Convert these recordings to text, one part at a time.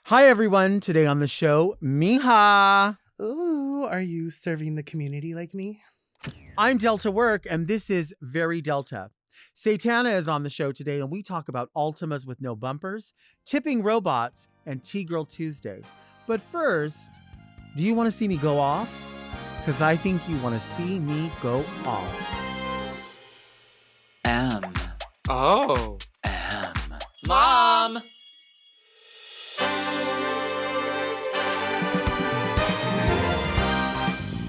Hi, everyone. Today on the show, Mija. Ooh, are you serving the community like me? I'm Delta Work, and this is Very Delta. Satana is on the show today, and we talk about Altimas with no bumpers, tipping robots, and T-Girl Tuesday. But first, do you want to see me go off? Because I think you want to see me go off. Oh. Mom!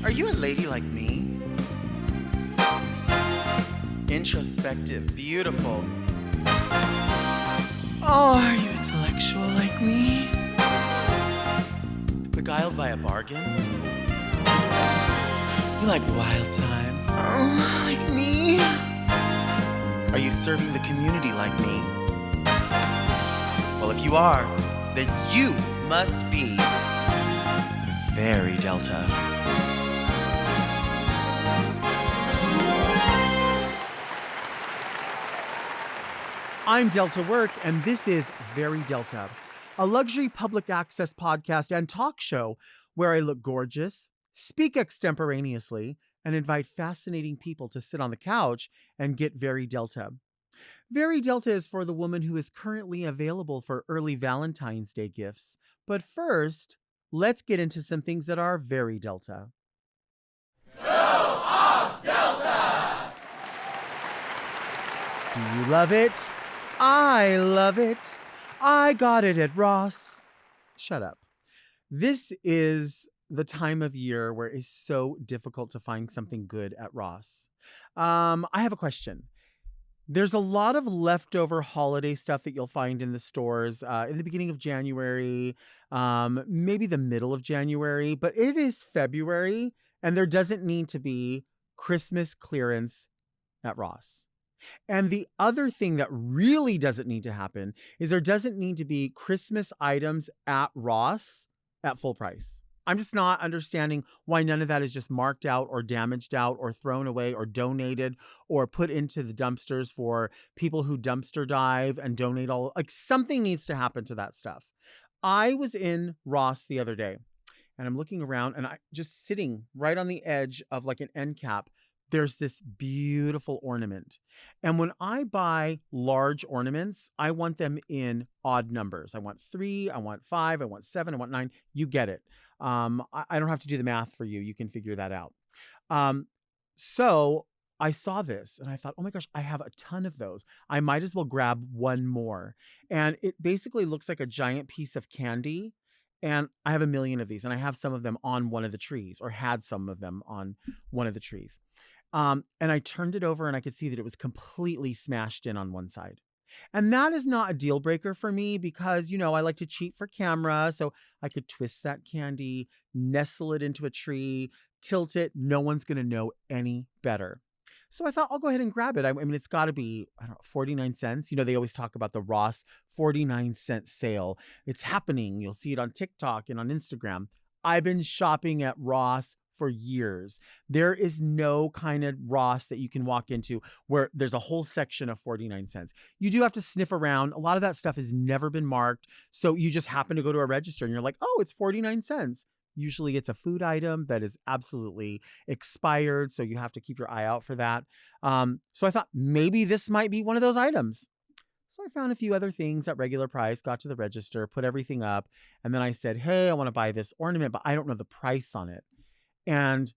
Are you a lady like me? Introspective, beautiful. Oh, are you intellectual like me? Beguiled by a bargain? You like wild times? Oh, like me? Are you serving the community like me? Well, if you are, then you must be very Delta. I'm Delta Work, and this is Very Delta, a luxury public access podcast and talk show where I look gorgeous, speak extemporaneously, and invite fascinating people to sit on the couch and get Very Delta. Very Delta is for the woman who is currently available for early Valentine's Day gifts. But first, let's get into some things that are very Delta. Go off, Delta! Do you love it? I love it. I got it at Ross. Shut up. This is the time of year where it's so difficult to find something good at Ross. I have a question. There's a lot of leftover holiday stuff that you'll find in the stores in the beginning of January, maybe the middle of January, but it is February and there doesn't need to be Christmas clearance at Ross. And the other thing that really doesn't need to happen is there doesn't need to be Christmas items at Ross at full price. I'm just not understanding why none of that is just marked out or damaged out or thrown away or donated or put into the dumpsters for people who dumpster dive and donate all. Like, something needs to happen to that stuff. I was in Ross the other day and I'm looking around and I just sitting right on the edge of like an end cap. There's this beautiful ornament. And when I buy large ornaments, I want them in odd numbers. I want 3, I want 5, I want 7, I want 9. You get it. I don't have to do the math for you. You can figure that out. So I saw this and I thought, oh my gosh, I have a ton of those. I might as well grab one more. And it basically looks like a giant piece of candy. And I have a million of these and I have some of them on one of the trees or had some of them on one of the trees. And I turned it over and I could see that it was completely smashed in on one side. And that is not a deal breaker for me because, you know, I like to cheat for camera. So I could twist that candy, nestle it into a tree, tilt it. No one's going to know any better. So I thought I'll go ahead and grab it. I mean, it's got to be, I don't know, 49 cents. You know, they always talk about the Ross 49-cent sale. It's happening. You'll see it on TikTok and on Instagram. I've been shopping at Ross for years. There is no kind of Ross that you can walk into where there's a whole section of 49 cents. You do have to sniff around. A lot of that stuff has never been marked. So you just happen to go to a register and you're like, oh, it's 49 cents. Usually it's a food item that is absolutely expired. So you have to keep your eye out for that. So I thought maybe this might be one of those items. So I found a few other things at regular price, got to the register, put everything up. And then I said, hey, I want to buy this ornament, but I don't know the price on it. And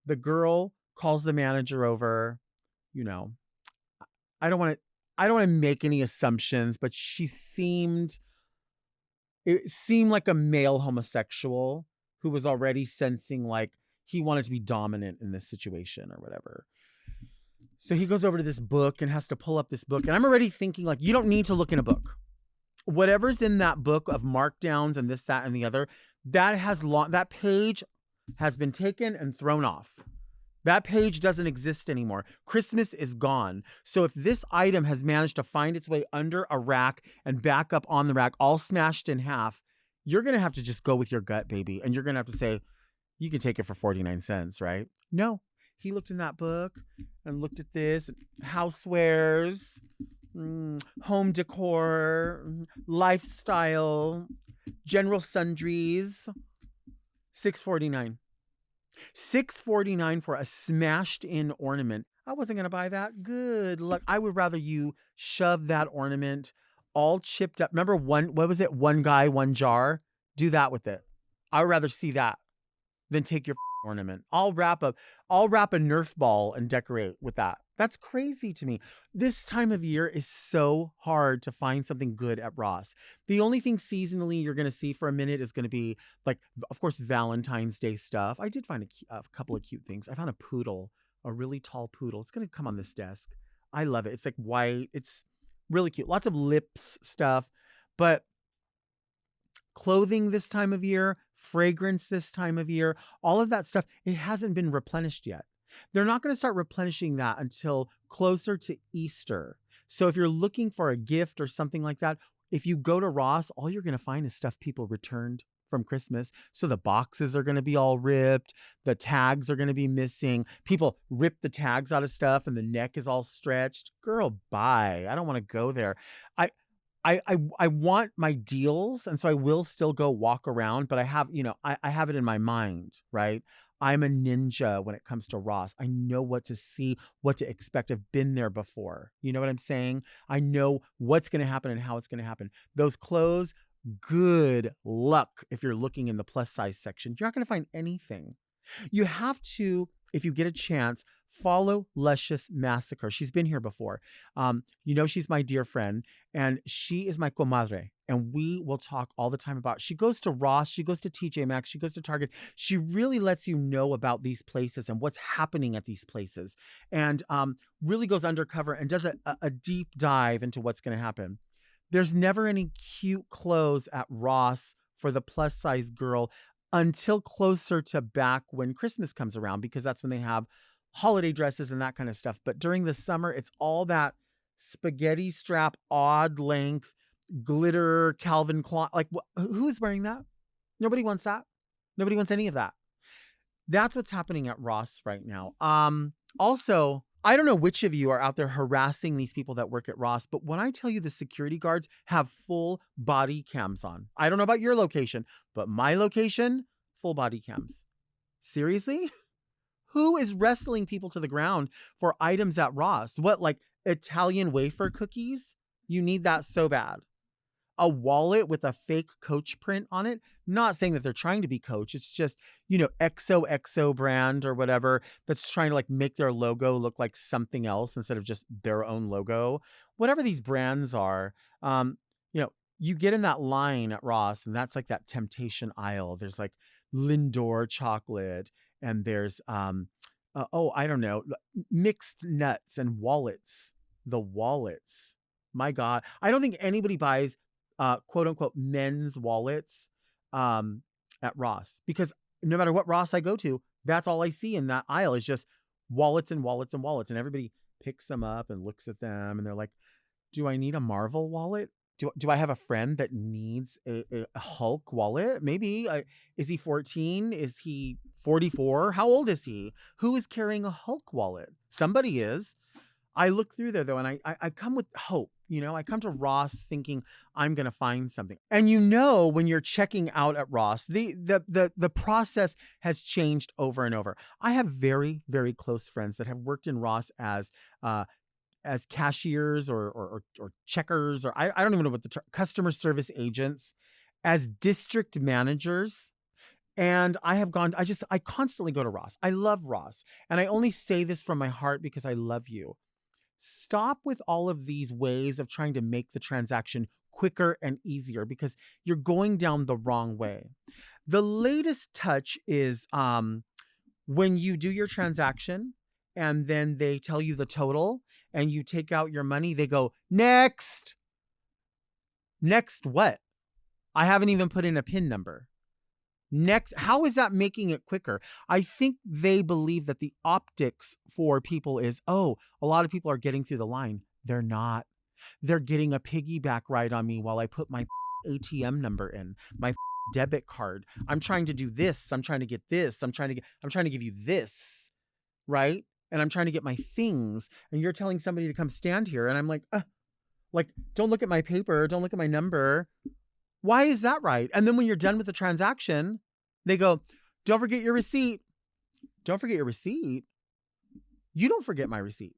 the girl calls the manager over. You know, I don't want to make any assumptions, but it seemed like a male homosexual who was already sensing like he wanted to be dominant in this situation or whatever. So he goes over to this book and has to pull up this book. And I'm already thinking like, you don't need to look in a book. Whatever's in that book of markdowns and this, that, and the other, that page has been taken and thrown off. That page doesn't exist anymore. Christmas is gone. So if this item has managed to find its way under a rack and back up on the rack, all smashed in half, you're going to have to just go with your gut, baby. And you're going to have to say, you can take it for 49 cents, right? No. He looked in that book and looked at this, housewares, home decor, lifestyle, General Sundries, $6.49. $6.49 for a smashed in ornament. I wasn't going to buy that. Good luck. I would rather you shove that ornament all chipped up. Remember what was it? One guy, one jar. Do that with it. I would rather see that than take your ornament. I'll wrap a Nerf ball and decorate with that. That's crazy to me. This time of year is so hard to find something good at Ross. The only thing seasonally you're going to see for a minute is going to be like, of course, Valentine's Day stuff. I did find a couple of cute things. I found a poodle, a really tall poodle. It's going to come on this desk. I love it. It's like white. It's really cute. Lots of lips stuff, but clothing this time of year, fragrance this time of year, all of that stuff, it hasn't been replenished yet. They're not going to start replenishing that until closer to Easter. So if you're looking for a gift or something like that, if you go to Ross, all you're going to find is stuff people returned from Christmas. So the boxes are going to be all ripped. The tags are going to be missing. People rip the tags out of stuff and the neck is all stretched. Girl, bye. I don't want to go there. I want my deals, and so I will still go walk around, but I have, I have it in my mind, right? I'm a ninja when it comes to Ross. I know what to see, what to expect. I've been there before. You know what I'm saying? I know what's going to happen and how it's going to happen. Those clothes, good luck if you're looking in the plus size section. You're not going to find anything. You have to, if you get a chance, follow Luscious Massacre. She's been here before. She's my dear friend, and she is my comadre. And we will talk all the time about, she goes to Ross, she goes to TJ Maxx, she goes to Target. She really lets you know about these places and what's happening at these places, and really goes undercover and does a deep dive into what's going to happen. There's never any cute clothes at Ross for the plus size girl until closer to back when Christmas comes around, because that's when they have holiday dresses and that kind of stuff. But during the summer, it's all that spaghetti strap, odd length, glitter, Calvin Klein. Like, who's wearing that? Nobody wants that. Nobody wants any of that. That's what's happening at Ross right now. Also, I don't know which of you are out there harassing these people that work at Ross, but when I tell you the security guards have full body cams on, I don't know about your location, but my location, full body cams. Seriously? Who is wrestling people to the ground for items at Ross? What, like Italian wafer cookies? You need that so bad. A wallet with a fake Coach print on it. Not saying that they're trying to be Coach. It's just, XOXO brand or whatever that's trying to like make their logo look like something else instead of just their own logo. Whatever these brands are, you get in that line at Ross, and that's like that temptation aisle. There's like Lindor chocolate, and there's I don't know, mixed nuts and wallets. The wallets. My God. I don't think anybody buys quote unquote men's wallets at Ross, because no matter what Ross I go to, that's all I see in that aisle is just wallets and wallets and wallets. And everybody picks them up and looks at them and they're like, do I need a Marvel wallet? Do I have a friend that needs a Hulk wallet? Maybe. Is he 14? Is he 44? How old is he? Who is carrying a Hulk wallet? Somebody is. I look through there though, and I come with hope. I come to Ross thinking I'm going to find something. And when you're checking out at Ross, the process has changed over and over. I have very, very close friends that have worked in Ross as cashiers or checkers, or I don't even know what the customer service agents, as district managers. And I constantly go to Ross. I love Ross. And I only say this from my heart because I love you. Stop with all of these ways of trying to make the transaction quicker and easier, because you're going down the wrong way. The latest touch is when you do your transaction and then they tell you the total and you take out your money, they go, next. Next what? I haven't even put in a PIN number. Next, how is that making it quicker? I think they believe that the optics for people is, a lot of people are getting through the line. They're not. They're getting a piggyback ride on me while I put my ATM number in, my debit card. I'm trying to do this. I'm trying to get this. I'm trying to give you this, right? And I'm trying to get my things. And you're telling somebody to come stand here. And I'm like, don't look at my paper. Don't look at my number. Why is that right? And then when you're done with the transaction, they go, don't forget your receipt. Don't forget your receipt. You don't forget my receipt.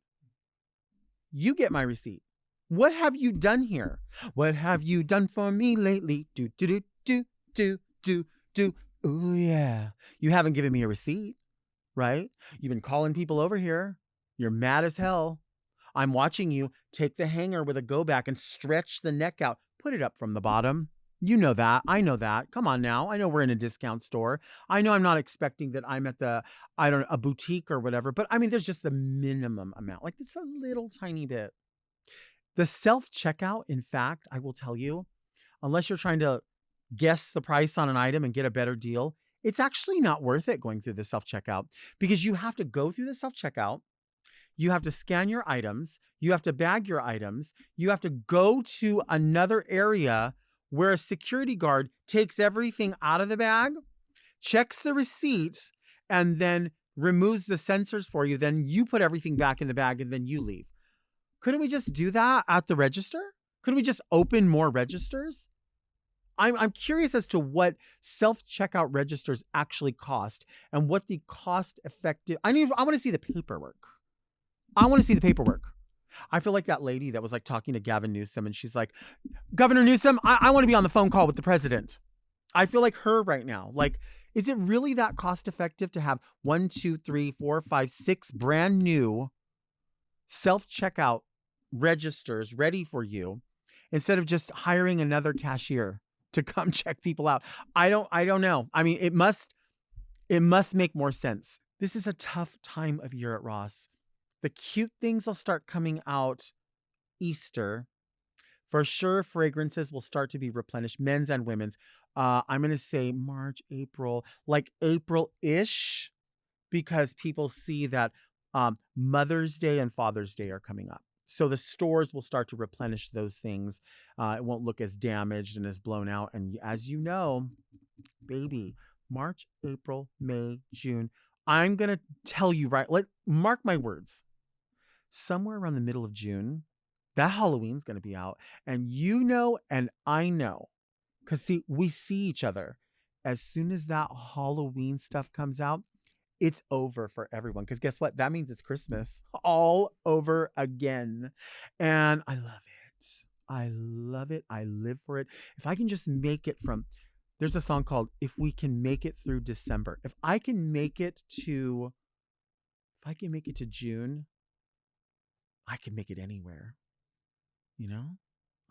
You get my receipt. What have you done here? What have you done for me lately? Do, do, do, do, do, do, do. Ooh, yeah. You haven't given me a receipt, right? You've been calling people over here. You're mad as hell. I'm watching you take the hanger with a go back and stretch the neck out. Put it up from the bottom. You know that. I know that. Come on now. I know we're in a discount store. I know I'm not expecting that I'm at a boutique or whatever, but I mean, there's just the minimum amount. Like it's a little tiny bit. The self-checkout, in fact, I will tell you, unless you're trying to guess the price on an item and get a better deal, it's actually not worth it going through the self-checkout because you have to go through the self-checkout. You have to scan your items. You have to bag your items. You have to go to another area where a security guard takes everything out of the bag, checks the receipt, and then removes the sensors for you. Then you put everything back in the bag and then you leave. Couldn't we just do that at the register? Couldn't we just open more registers? I'm curious as to what self-checkout registers actually cost and what the cost-effective... I want to see the paperwork. I want to see the paperwork. I feel like that lady that was like talking to Gavin Newsom and she's like, Governor Newsom, I want to be on the phone call with the president. I feel like her right now. Like, is it really that cost-effective to have 1, 2, 3, 4, 5, 6 brand new self-checkout registers ready for you instead of just hiring another cashier to come check people out? I don't know. I mean, it must make more sense. This is a tough time of year at Ross. The cute things will start coming out Easter. For sure, fragrances will start to be replenished, men's and women's. I'm going to say March, April, like April-ish, because people see that Mother's Day and Father's Day are coming up. So the stores will start to replenish those things. It won't look as damaged and as blown out. And as you know, baby, March, April, May, June. I'm going to tell you, right? Mark my words. Somewhere around the middle of June, that Halloween's going to be out. And you know, and I know, because see, we see each other. As soon as that Halloween stuff comes out, it's over for everyone. Because guess what? That means it's Christmas all over again. And I love it. I love it. I live for it. If I can just make it there's a song called If We Can Make It Through December. If I can make it to June, I can make it anywhere. You know?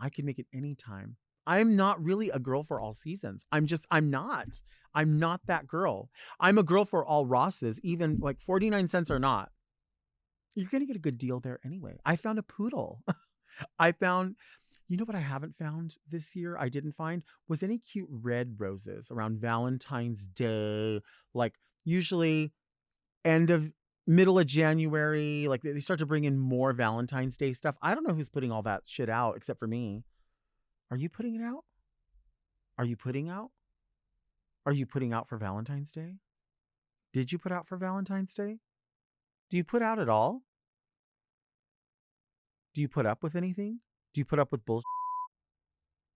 I can make it anytime. I'm not really a girl for all seasons. I'm not. I'm not that girl. I'm a girl for all Rosses, even like 49 cents or not. You're going to get a good deal there anyway. I found a poodle. You know what I haven't found this year? I didn't find was any cute red roses around Valentine's Day. Like usually middle of January, like they start to bring in more Valentine's Day stuff. I don't know who's putting all that shit out except for me. Are you putting it out? Are you putting out? Are you putting out for Valentine's Day? Did you put out for Valentine's Day? Do you put out at all? Do you put up with anything? Do you put up with bullshit?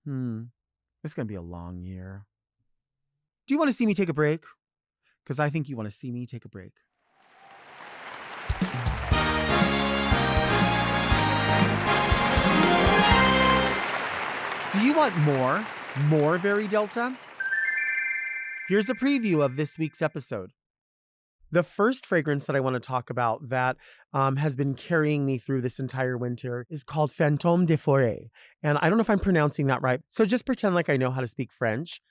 It's going to be a long year. Do you want to see me take a break? Because I think you want to see me take a break. Do you want more Very Delta? Here's a preview of this week's episode. The first fragrance that I want to talk about that has been carrying me through this entire winter is called Fantôme de Forêt. And I don't know if I'm pronouncing that right, so just pretend like I know how to speak French.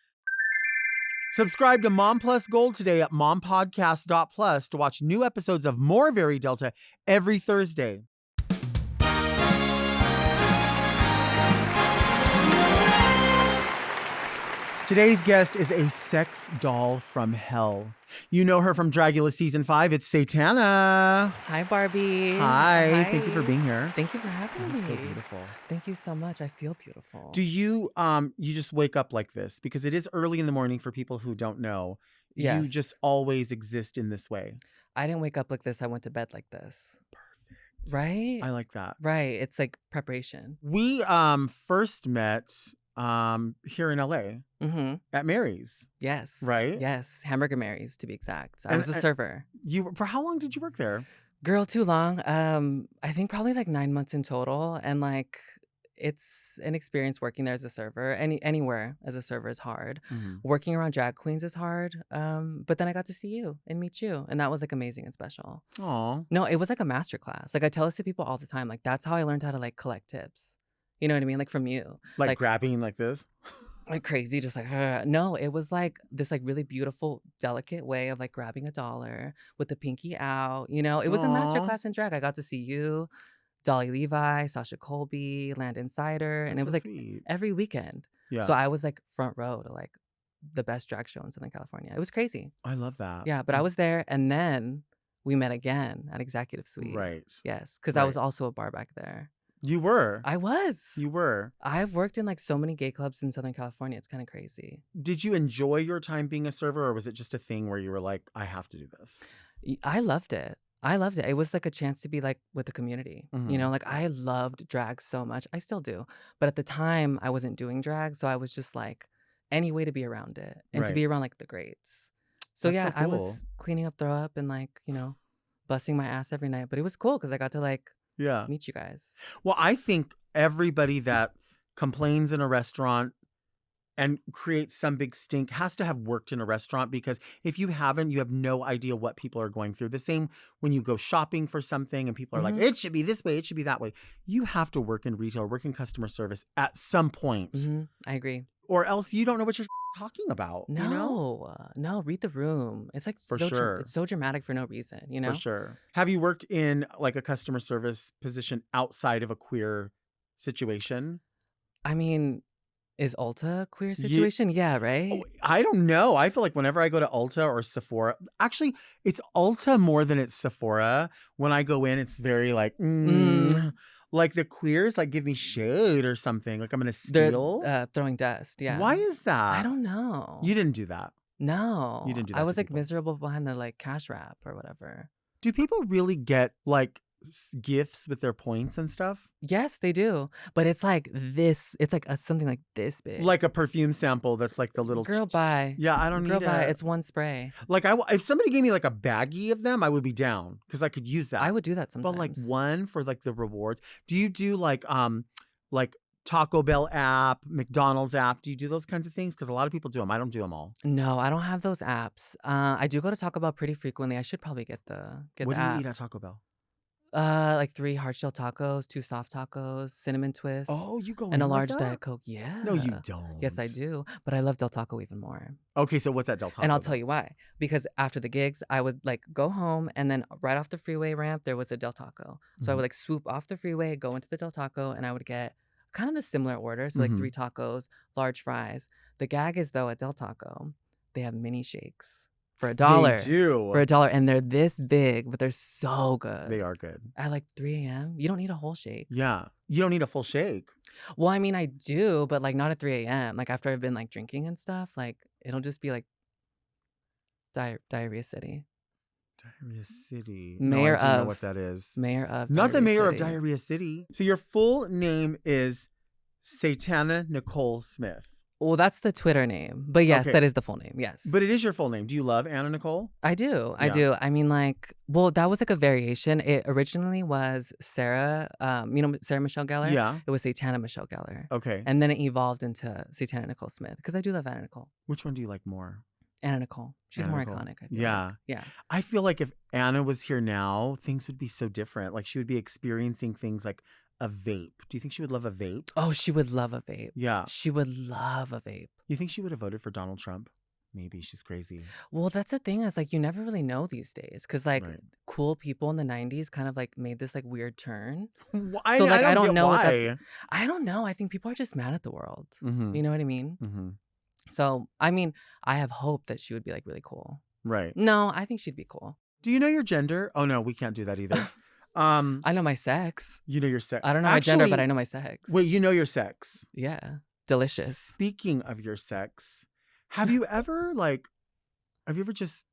Subscribe to Mom Plus Gold today at mompodcast.plus to watch new episodes of More Very Delta every Thursday. Today's guest is a sex doll from hell. You know her from Dragula Season 5. It's Satana. Hi, Barbie. Hi. Thank you for being here. Thank you for having me. So beautiful. Thank you so much. I feel beautiful. Do you you just wake up like this? Because it is early in the morning for people who don't know. Yes. You just always exist in this way. I didn't wake up like this. I went to bed like this. Perfect. Right? I like that. Right. It's like preparation. We first met here in LA Mm-hmm. at Mary's, Yes. right? Yes. Hamburger Mary's, to be exact. I And was a server. for how long did you work there? Girl, too long. I think probably like 9 months in total. And like, it's an experience working there as a server. Anywhere as a server is hard. Mhm. Working around drag queens is hard. But then I got to see you and meet you, and that was like amazing and special. Aw. No, it was like a master class. Like I tell this to people all the time. Like that's how I learned how to like collect tips. You know what I mean? Like from you, Like like grabbing like this? like crazy, just like no. It was like this like really beautiful, delicate way of like grabbing $1 with the pinky out. You know, it was a master Aw. class in drag. I got to see you, Dolly Levi, Sasha Colby, Landon Sider, and That's it was so like sweet. every weekend. Yeah. So I was like front row to like the best drag show in Southern California. It was crazy. I love that. Yeah, but I was there, and then we met again at Executive Suite. Right. Yes, because I was Right. also a bar back there. You were. I was. You were. I've worked in like so many gay clubs in Southern California. It's kind of crazy. Did you enjoy your time being a server, or was it just a thing where you were like, I have to do this? I loved it. I loved it. It was like a chance to be like with the community. You Mhm. know, like I loved drag so much. I still do. But at the time, I wasn't doing drag. So I was just like, any way to be around it and to Right. be around like the greats. So That's yeah, so I cool. was cleaning up throw up and like, you know, busting my ass every night. But it was cool because I got to like Yeah. meet you guys. Well, I think everybody that complains in a restaurant and creates some big stink has to have worked in a restaurant, because if you haven't, you have no idea what people are going through. The same when you go shopping for something and people are like, Mhm. it should be this way, it should be that way. You have to work in retail, work in customer service at some point, I agree. or else you don't know what you're talking about. No, You know? no, read the room. It's like For so sure. it's so dramatic for no reason, you know? For sure. Have you worked in like a customer service position outside of a queer situation? I mean, is Ulta a queer Ye- situation? Yeah, right? Oh, I don't know. I feel like whenever I go to Ulta or Sephora, actually, it's Ulta more than it's Sephora. When I go in, it's very like, like the queers like give me shade or something. Like I'm gonna They're steal. throwing dust. Yeah. Why is that? I don't know. You didn't do that. No. You didn't do I that was to like people. miserable behind the like cash wrap or whatever. Do people really get like gifts with their points and stuff? Yes, they do. But it's like this. It's like something like this big. Like a perfume sample that's like the little Girl, buy. Yeah, I don't Girl, need buy. it. It's one spray. Like if somebody gave me like a baggie of them, I would be down because I could use that. I would do that sometimes. But like one for like the rewards. Do you do like Taco Bell app, McDonald's app? Do you do those kinds of things? Because a lot of people do them. I don't do them all. No, I don't have those apps. I do go to Taco Bell pretty frequently. I should probably get the What do app. you eat at Taco Bell? Like 3 hard shell tacos, 2 soft tacos, cinnamon twist, Oh, you go and in a like large that? Diet Coke. Yeah. No, you don't. Yes, I do. But I love Del Taco even more. Okay, so what's at Del Taco? And I'll tell you why. Because after the gigs, I would like go home, and then right off the freeway ramp, there was a Del Taco. So I would like swoop off the freeway, go into the Del Taco, and I would get kind of the similar order. So like 3 tacos, large fries. The gag is though at Del Taco, they have mini shakes for $1. They do. For $1, and they're this big, but they're so good. They are good. At like 3 a.m., you don't need a whole shake. Yeah. You don't need a full shake. Well, I mean, I do, but like not at 3 a.m. Like after I've been like drinking and stuff, like it'll just be like Diarrhea City. Diarrhea City. Mayor no, I don't know of- what that is. Mayor of Not the Diarrhea mayor City. of Diarrhea City. So your full name is Satana Nicole Smith. Well, that's the Twitter name. But yes, Okay. that is the full name. Yes. But it is your full name. Do you love Anna Nicole? I do. I Yeah. do. I mean, like, well, that was like a variation. It originally was Sarah, Sarah Michelle Gellar? Yeah. It was Satana Michelle Gellar. Okay. And then it evolved into Satana Nicole Smith because I do love Anna Nicole. Which one do you like more? Anna Nicole. She's Anna more Nicole. iconic. I feel Yeah. like. Yeah. I feel like if Anna was here now, things would be so different. Like she would be experiencing things like a vape. Do you think she would love a vape? Oh, she would love a vape. Yeah. She would love a vape. You think she would have voted for Donald Trump? Maybe she's crazy. Well, that's the thing is like you never really know these days because like Right. cool people in the 90s kind of like made this like weird turn. Why? So, like, I don't get know what why. that's- I don't know. I think people are just mad at the world. Mhm. You know what I mean? Mhm. So, I mean, I have hope that she would be like really cool. Right. No, I think she'd be cool. Do you know your gender? Oh no, we can't do that either. I know my sex. You know your sex. I don't know my gender, but I know my sex. Wait, you know your sex. Yeah. Delicious. Speaking of your sex, have you ever just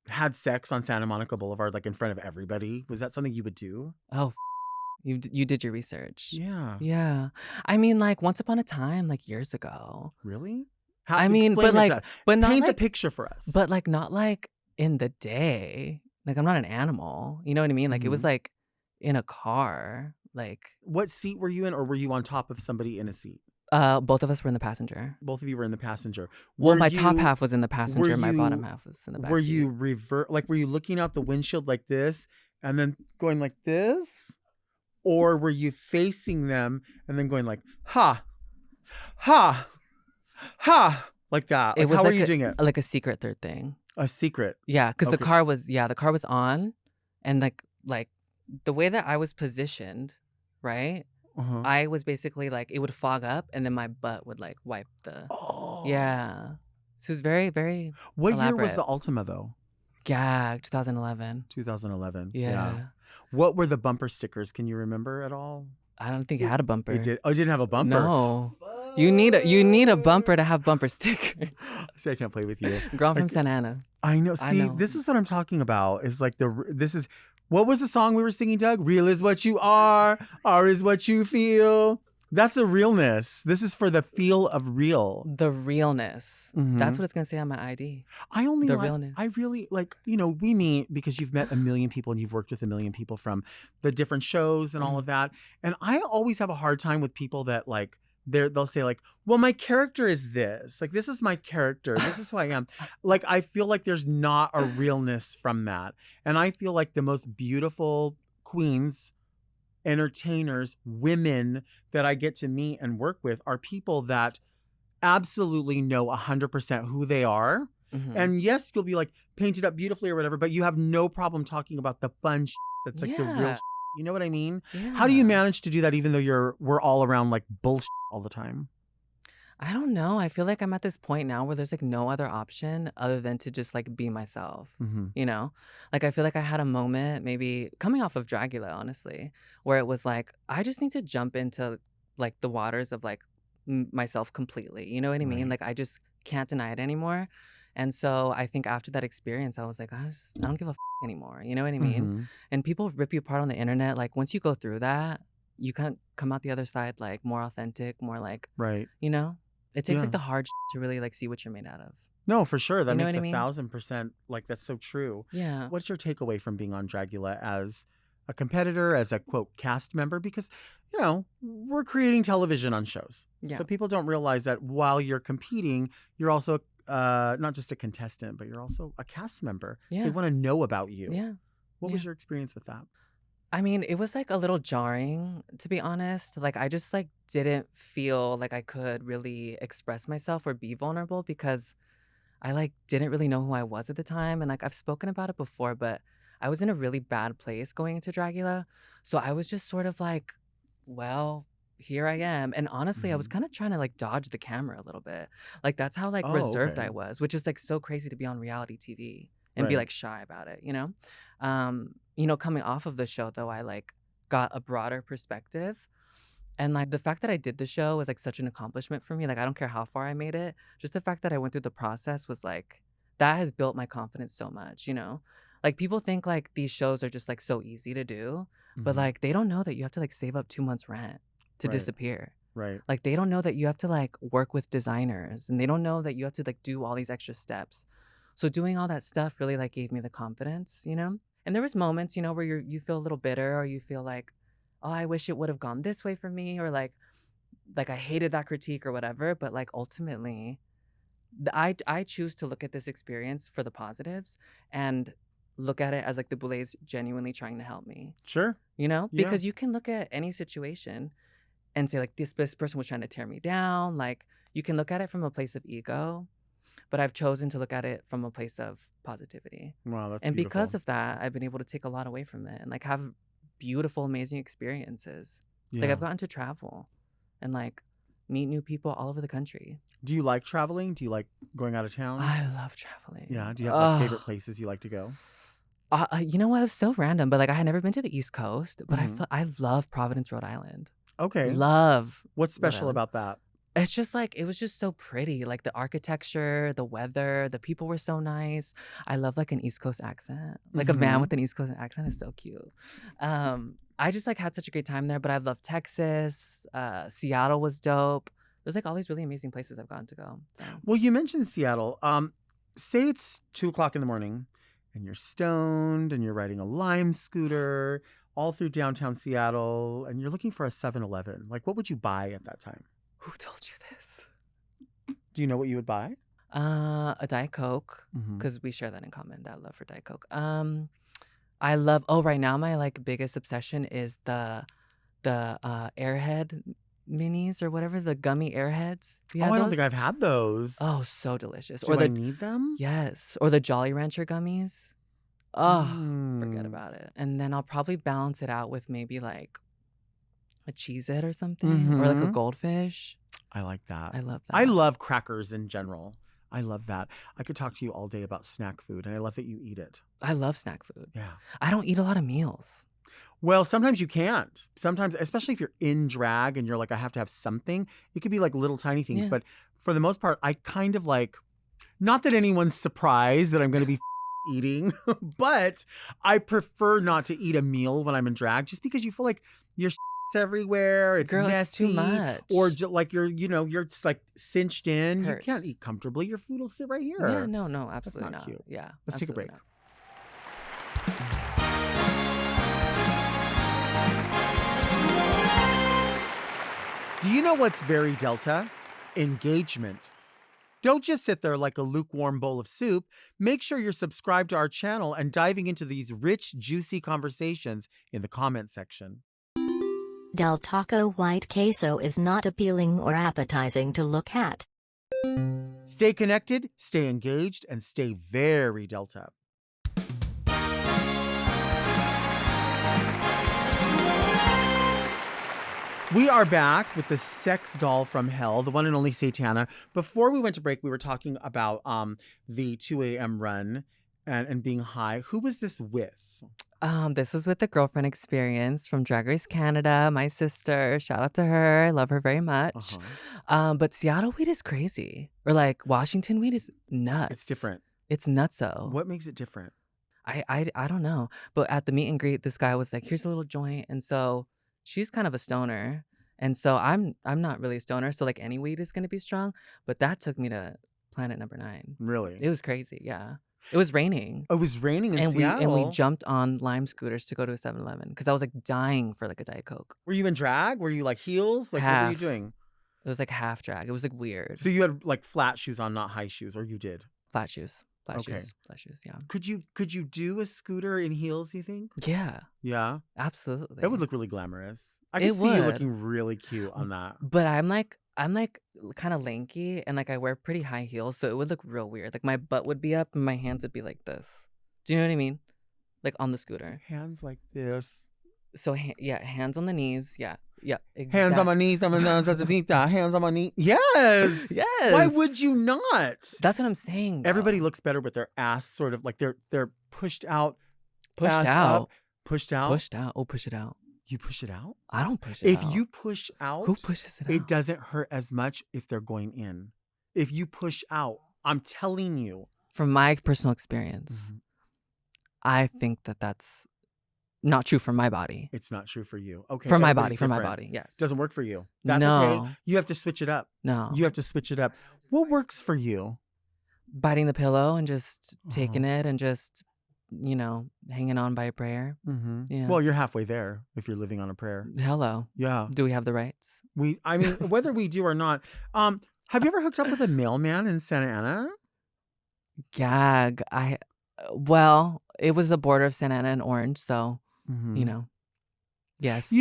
had sex on Santa Monica Boulevard, like in front of everybody? Was that something you would do? Oh, You did your research. Yeah. Yeah. I mean, like once upon a time, like years ago. Really? I mean, Explain but it like, to us. but not Paint the like, picture for us. but like not like in the day. Like I'm not an animal. You know what I mean? Like it was Mhm. like in a car. Like What seat were you in, or were you on top of somebody in a seat? both of us were in the passenger. Both of you were in the passenger. Well, Were my top you half was in the passenger, were my bottom you half was in the back were seat. you were you looking out the windshield like this and then going like this? Or were you facing them and then going like ha ha ha like that? It Like was how were like you doing it? like a secret third thing. A secret. Yeah, because Okay. the car was on, and like the way that I was positioned, right? Uh-huh. I was basically like it would fog up, and then my butt would like wipe the. Oh. Yeah, so it's very very What year elaborate. was the Altima though? Gag 2011. 2011. Yeah. What were the bumper stickers? Can you remember at all? I don't think it had a bumper. It did. Oh, it didn't have a bumper. No, you need a bumper to have bumper stickers. See, I can't play with you. Girl, I'm from Like, Santa Ana. I know. I See, know. this is what I'm talking about. Is like what was the song we were singing, Doug? Real is what you are is what you feel. That's the realness. This is for the feel of real. The realness. Mhm. That's what it's gonna say on my ID. I only The like, realness. I really like, we meet because you've met a million people and you've worked with a million people from the different shows and all of that. And I always have a hard time with people that like, they'll say like, well, my character is this. Like, this is my character. This is who I am. Like, I feel like there's not a realness from that. And I feel like the most beautiful queens, entertainers, women that I get to meet and work with are people that absolutely know 100% who they are. Mhm. And yes, you'll be like painted up beautifully or whatever, but you have no problem talking about the fun that's like the real Yeah. You know what I mean? Yeah. How do you manage to do that even though we're all around like bullshit all the time? I don't know. I feel like I'm at this point now where there's like no other option other than to just like be myself. Mm-hmm. You know? Like I feel like I had a moment maybe coming off of Dragula, honestly, where it was like I just need to jump into like the waters of like myself completely. You know what I mean? Right. Like I just can't deny it anymore. And so I think after that experience, I was like, I don't give a anymore. You know what I mean? Mm-hmm. And people rip you apart on the internet. Like once you go through that, you can't come out the other side like more authentic, more like, Right. you know? It takes Yeah. like the hard to really like see what you're made out of. No, for sure. That You know makes what I mean? 1,000%. Like, that's so true. Yeah. What's your takeaway from being on Dragula as a competitor, as a quote cast member? Because, we're creating television on shows. Yeah. So people don't realize that while you're competing, you're also not just a contestant, but you're also a cast member. Yeah. They want to know about you. Yeah. What Yeah. was your experience with that? I mean, it was like a little jarring, to be honest. Like I just like didn't feel like I could really express myself or be vulnerable because I like didn't really know who I was at the time. And like I've spoken about it before, but I was in a really bad place going into Dragula. So I was just sort of like, well, here I am. And honestly, I was kind of trying to like dodge the camera a little bit. Like that's how like Oh, reserved okay. I was, which is like so crazy to be on reality TV and be Right. like shy about it, you know? Coming off of the show though, I like got a broader perspective. And like the fact that I did the show was like such an accomplishment for me. Like I don't care how far I made it. Just the fact that I went through the process was like that has built my confidence so much, you know? Like people think like these shows are just like so easy to do, but Mhm. like they don't know that you have to like save up 2 months rent to Right. disappear. Right. Like they don't know that you have to like work with designers and they don't know that you have to like do all these extra steps. So doing all that stuff really like gave me the confidence, you know? And there was moments, where you feel a little bitter or you feel like, oh, I wish it would have gone this way for me or like I hated that critique or whatever, but like ultimately I choose to look at this experience for the positives and look at it as like the Boulets genuinely trying to help me. Sure. Yeah. Because you can look at any situation and say like this person was trying to tear me down. Like you can look at it from a place of ego, but I've chosen to look at it from a place of positivity. Wow, that's And because beautiful. of that, I've been able to take a lot away from it and like have beautiful, amazing experiences. Like Yeah. I've gotten to travel and like meet new people all over the country. Do you like traveling? Do you like going out of town? I love traveling. Yeah. Do you have like favorite places you like to go? You know what? It was so random, but like I had never been to the East Coast, but Mhm. I love Providence, Rhode Island. Okay. Love. What's Rhode special Island. about that? It's just like it was just so pretty. Like the architecture, the weather, the people were so nice. I love like an East Coast accent. Like a man Mhm. with an East Coast accent is so cute. I just like had such a great time there. But I love Texas. Seattle was dope. There's like all these really amazing places I've gotten to go. So. Well, you mentioned Seattle. Say it's 2:00 in the morning and you're stoned and you're riding a Lime scooter all through downtown Seattle and you're looking for a 7-Eleven. Like, what would you buy at that time? Who told you this? Do you know what you would buy? A Diet Coke, Mhm. because we share that in common. That love for Diet Coke. I love. Oh, right now my like biggest obsession is the Airhead minis or whatever, the gummy Airheads. Do you Oh, have I don't those? think I've had those. Oh, so delicious. Do Or I the need them? yes, or the Jolly Rancher gummies. Oh, forget Mm. about it. And then I'll probably balance it out with maybe like a Cheez-It or something, or like a Mhm. Goldfish. I like that. I love I that. love crackers in general. I love that. I could talk to you all day about snack food, and I love that you eat it. I love snack food. Yeah. I don't eat a lot of meals. Well, sometimes you can't. Sometimes, especially if you're in drag and you're like, I have to have something, it could be like little tiny things. Yeah. But for the most part, I kind of like, not that anyone's surprised that I'm going to be eating, but I prefer not to eat a meal when I'm in drag just because you feel like your everywhere. It's Girl, messy. it's too much. Or like you're just like cinched in. You can't Perched. eat comfortably. Your food will sit right here. Yeah, no, absolutely not not. cute. Yeah. Let's take a absolutely break. not. Do you know what's very Delta? Engagement. Don't just sit there like a lukewarm bowl of soup. Make sure you're subscribed to our channel and diving into these rich, juicy conversations in the comment section. Del Taco white queso is not appealing or appetizing to look at. Stay connected, stay engaged, and stay very Delta. We are back with the sex doll from hell, the one and only Satana. Before we went to break, we were talking about the 2 a.m. run and being high. Who was this with? This was with the girlfriend experience from Drag Race Canada, my sister. Shout out to her. I love her very much. But Seattle weed is crazy. Or like Washington weed is nuts. It's different. It's nutso. What makes it different? I don't know. But at the meet and greet, this guy was like, here's a little joint. And so she's kind of a stoner. And so I'm not really a stoner. So like any weed is gonna be strong. But that took me to planet number 9. Really? It was crazy, yeah. It was raining. It was raining in And Seattle. we jumped on Lime scooters to go to a 7-Eleven because I was like dying for like a Diet Coke. Were you in drag? Were you like heels? Like what were you Half. doing? It was like half drag. It was like weird. So you had like flat shoes on, not high shoes, or you did? Flat shoes. Flat Okay. shoes. Flat shoes, yeah. Could you do a scooter in heels, you think? Yeah, Yeah. absolutely. That would look really glamorous. I could It see you would. looking really cute on that. But I'm like kind of lanky and like I wear pretty high heels, so it would look real weird. Like my butt would be up and my hands would be like this. Do you know what I mean? Like on the scooter. Hands like this. So yeah, hands on the knees. Yeah. Yeah. Hands on my knees, hands on my knee. Yes. Yes. Why would you not? That's what I'm saying. though. Everybody looks better with their ass sort of like they're pushed out. pushed ass out. up, pushed out. Pushed out. Oh, push it out. You push it out? I don't push it If out. you push out, Who pushes it out? it doesn't hurt as much if they're going in. If you push out, I'm telling you. From my personal experience, Mhm. I think that that's not true for my body. It's not true for you. Okay. For my everybody's body. For my different. body. Yes. Doesn't work for you. That's No. okay. You have to switch it up. No. You have to switch it up. What works for you? Biting the pillow and just taking Uh-huh. it and just, hanging on by a prayer. Mm-hmm. Yeah. Well, you're halfway there if you're living on a prayer. Hello. Yeah. Do we have the rights? I mean, whether we do or not. Have you ever hooked up with a mailman in Santa Ana? Gag. Well, it was the border of Santa Ana and Orange, so, Mm-hmm. yes.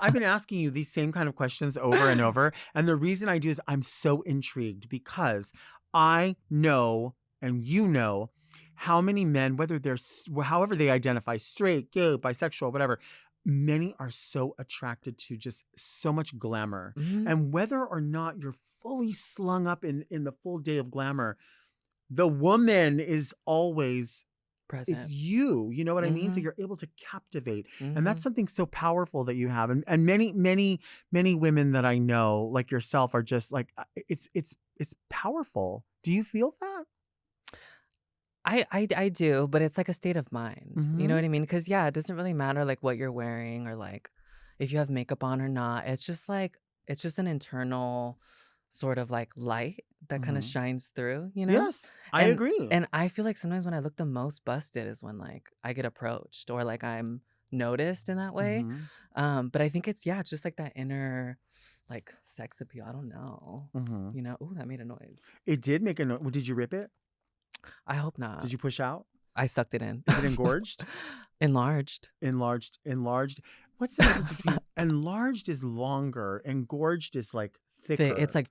I've been asking you these same kind of questions over and over. And the reason I do is I'm so intrigued because I know, and you know, how many men, whether they're, however they identify, straight, gay, bisexual, whatever, many are so attracted to just so much glamour. Mhm. And whether or not you're fully slung up in the full day of glamour, the woman is always Present. is you. You know what I mean? So Mhm. you're able to captivate. Mhm. And that's something so powerful that you have. And many women that I know, like yourself, are just like it's powerful. Do you feel that? I do, but it's like a state of mind. You know Mhm. what I mean? Because yeah, it doesn't really matter like what you're wearing or like if you have makeup on or not. It's just an internal sort of like light that kind of Mhm. shines through, you know? Yes, I And agree. and I feel like sometimes when I look the most busted is when like I get approached or like I'm noticed in that way. Mhm. But I think it's just like that inner like sex appeal. I don't know. Mhm. You know, ooh, that made a noise. It did make a noise. Did you rip it? I hope not. Did you push out? I sucked it in. Is it engorged? Enlarged. Enlarged. What's the difference between enlarged is longer, engorged is like thicker. It's like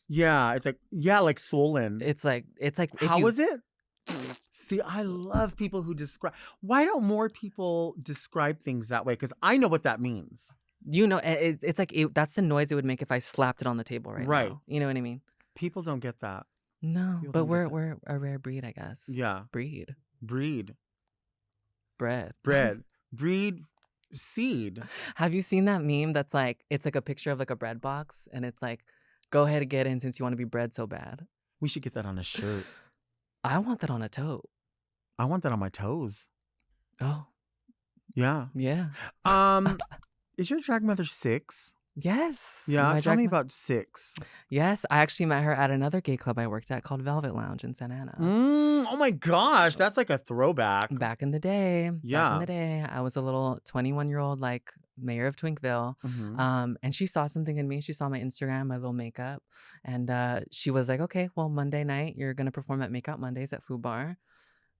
Yeah, it's like swollen. it's like if How you is it? See, I love people who describe. Why don't more people describe things that way? Because I know what that means. you know it's like that's the noise it would make if I slapped it on the table right Right. now. You know what I mean? People don't get that. No, People but don't get that. we're a rare breed, I guess. Yeah. Breed. Breed. Bread. Bread. Breed. Seed. Have you seen that meme that's like it's like a picture of like a bread box and it's like go ahead and get in since you want to be bred so bad. We should get that on a shirt. I want that on a tote. I want that on my toes. Oh, Yeah. yeah. Is your drag mother 6? Yes. Yeah. My Tell me drag about 6. Yes, I actually met her at another gay club I worked at called Velvet Lounge in Santa Ana. Oh my gosh, that's like a throwback. Back in the day. Back in Yeah. the day, I was a little 21-year-old like mayor of Twinkville. Mhm. And she saw something in me. She saw my Instagram, my little makeup. And she was like, okay, well, Monday night, you're going to perform at Makeout Mondays at Food Bar.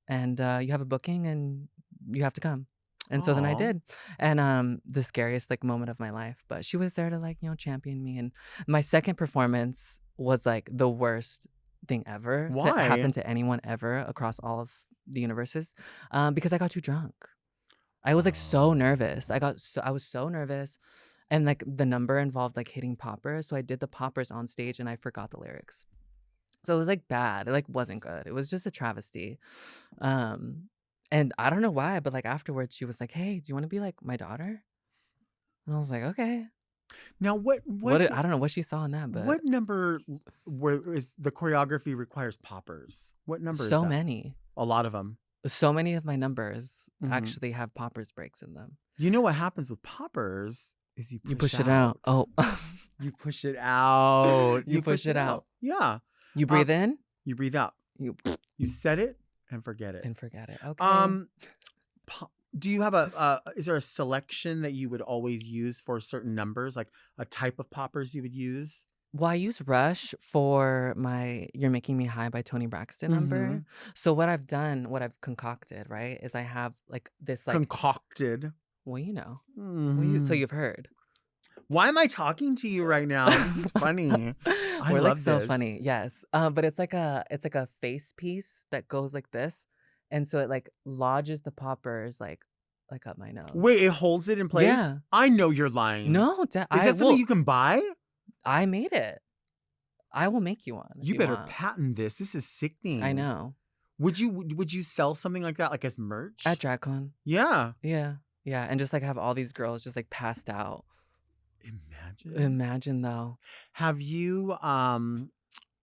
And you have a booking and you have to come. And so then I Aw. did. And the scariest like moment of my life. But she was there to like, you know, champion me. And my second performance was like the worst thing ever to Why? happen to anyone ever across all of the universes. Because I got too drunk. I was like so Oh. nervous. I was so nervous. And like the number involved like hitting poppers. So I did the poppers on stage and I forgot the lyrics. So it was like bad. It like wasn't good. It was just a travesty. And I don't know why, but like afterwards she was like, "Hey, do you want to be like my daughter?" And I was like, "Okay." Now I don't know what she saw in that, but what number where is the choreography requires poppers? What number is so that? many. A lot of them. So many of my numbers Mhm. actually have poppers breaks in them. You know what happens with poppers is you push it out. Oh. You push it out. You push it out. Yeah. You breathe in, You breathe out. you You set it and forget it. and forget it. Okay. Do you have is there a selection that you would always use for certain numbers, like a type of poppers you would use? Well, I use Rush for my You're Making Me High by Tony Braxton number. So what I've concocted, right, is I have like this like Concocted. well, you know. So Mhm. you've heard. Why am I talking to you right now? This is funny. I We're like love so this. funny. Yes. But it's like a face piece that goes like this. And so it like lodges the poppers like up my nose. Wait, it holds it in place? Yeah. I know you're lying. No, Is that something you can buy? I made it. I will make you one. if You better want. patent this. This is sickening. I know. Would you sell something like that, like as merch? At DragCon. Yeah. Yeah. Yeah. And just like have all these girls just like passed out. Imagine. Imagine though. Have you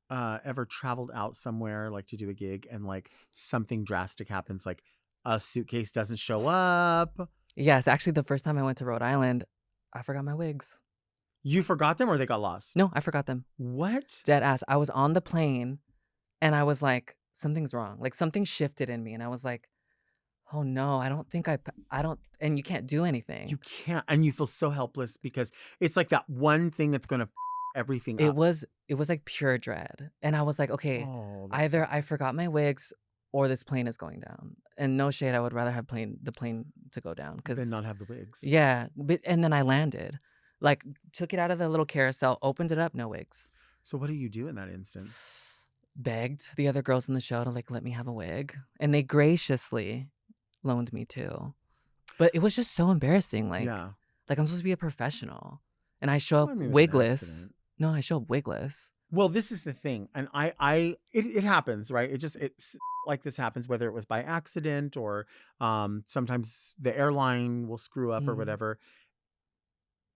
ever traveled out somewhere like to do a gig and like something drastic happens, like a suitcase doesn't show up? Yes. Actually, the first time I went to Rhode Island, I forgot my wigs. You forgot them or they got lost? No, I forgot them. What? Dead ass. I was on the plane and I was like, something's wrong. Like something shifted in me. And I was like, oh no, I don't, and you can't do anything. You can't, and you feel so helpless because it's like that one thing that's going to everything It up. was like pure dread. And I was like, okay, Oh, that either I sucks. forgot my wigs or this plane is going down. And no shade, I would rather have the plane to go down. Then not have the wigs. Yeah. And then I landed. Like, took it out of the little carousel, opened it up, no wigs. So what do you do in that instance? Begged the other girls in the show to like let me have a wig. And they graciously loaned me two. But it was just so embarrassing. Like, Yeah. like I'm supposed to be a professional. And I show up Well, I mean, it was an wigless. accident. No, I show up wigless. Well, this is the thing, and it happens, right? It's like this happens whether it was by accident or sometimes the airline will screw up or Mhm. whatever.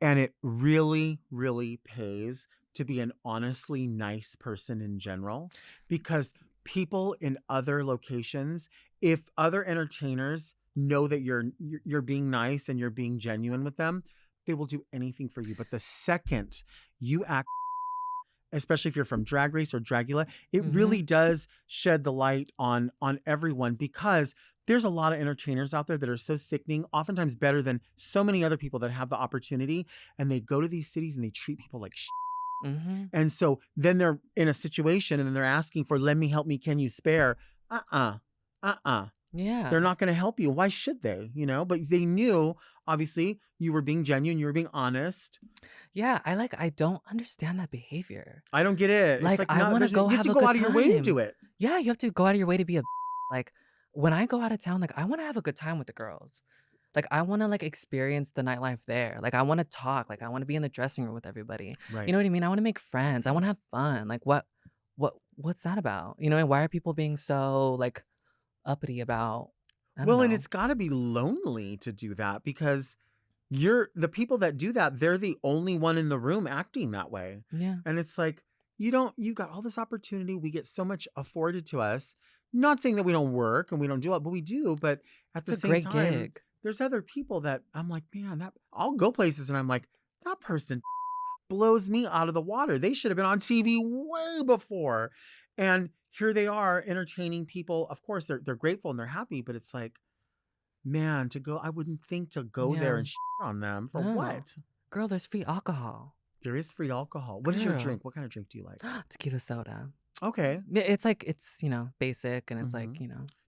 And it really, really pays to be an honestly nice person in general, because people in other locations, if other entertainers know that you're being nice and you're being genuine with them, they will do anything for you. But the second you act, especially if you're from Drag Race or Dragula, it really does shed the light on everyone, because there's a lot of entertainers out there that are so sickening, oftentimes better than so many other people that have the opportunity, and they go to these cities and they treat people like shit. And so then they're in a situation and then they're asking for, let me, help me, can you spare? Yeah. They're not going to help you. Why should they? You know, but they knew, obviously, you were being genuine, you were being honest. Yeah, I don't understand that behavior. I don't get it. Like, it's I want to go you have have a to go good out of your way to time. do it. Yeah, you have to go out of your way to be a like when I go out of town, like I want to have a good time with the girls. Like I want to like experience the nightlife there. Like I want to talk. Like I want to be in the dressing room with everybody. Right. You know what I mean? I want to make friends. I want to have fun. Like what's that about? You know, and why are people being so like uppity about? I don't Well, know. and it's got to be lonely to do that, because the people that do that, they're the only one in the room acting that way. Yeah. And it's like, you got all this opportunity. We get so much afforded to us. Not saying that we don't work and we don't do it, but we do. But at the It's a same great time, gig. there's other people that I'm like, man, I'll go places and I'm like, that person blows me out of the water. They should have been on TV way before. And here they are entertaining people. Of course, they're grateful and they're happy, but it's like, man, I wouldn't think to go there Yeah. and on them for No. what? Girl, there's free alcohol. There is free alcohol. What is your Girl. drink? What kind of drink do you like? Tequila soda. Okay. Yeah, it's like basic and it's like,